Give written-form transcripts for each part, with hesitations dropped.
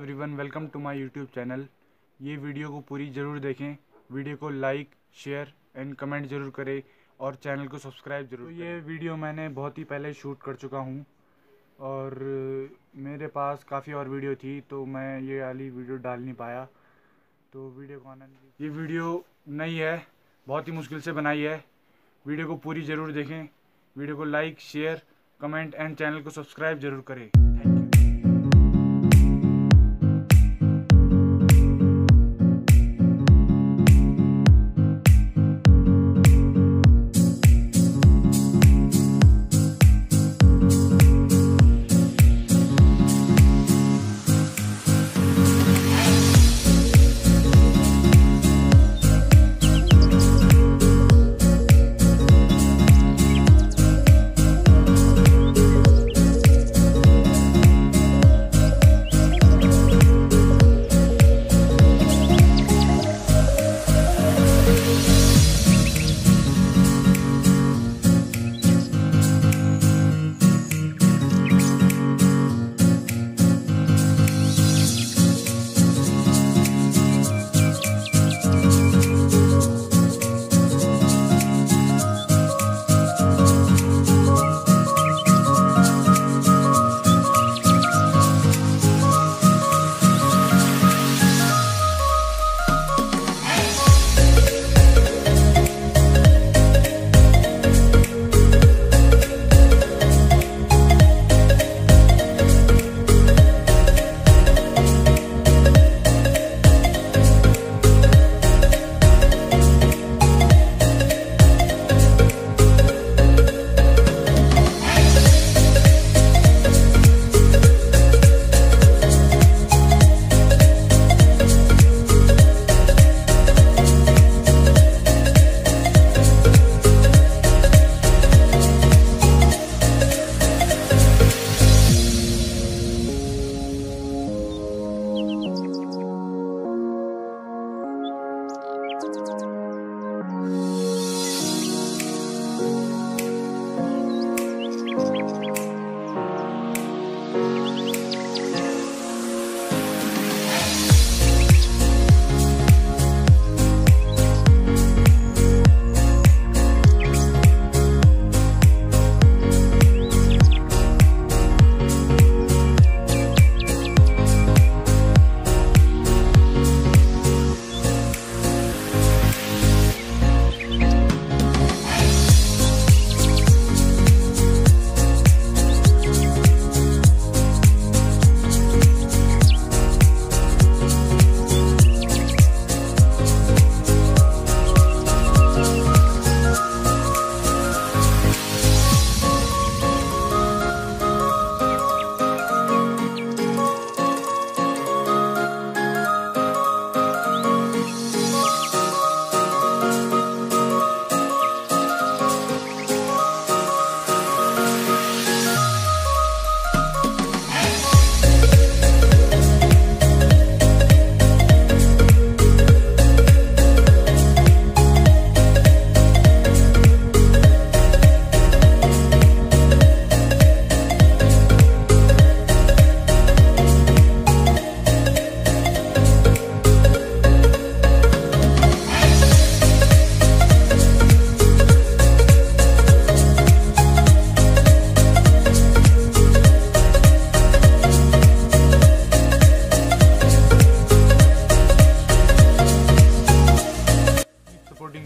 Everyone, welcome to my YouTube channel. ये video को पूरी ज़रूर देखें, वीडियो को लाइक, शेयर एंड कमेंट ज़रूर करें और चैनल को सब्सक्राइब ज़रूर करें। ये वीडियो मैंने बहुत ही पहले शूट कर चुका हूँ और मेरे पास काफ़ी और वीडियो थी, तो मैं ये वाली वीडियो डाल नहीं पाया। तो वीडियो को आनंद। ये वीडियो नई है, बहुत ही मुश्किल से बनाई है। वीडियो को पूरी ज़रूर देखें, वीडियो को like, share, comment and channel को सब्सक्राइब ज़रूर करें। Thank you.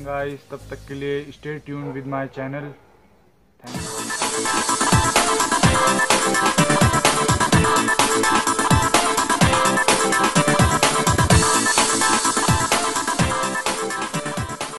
गाइस, तब तक के लिए stay tune with my channel. Thank you.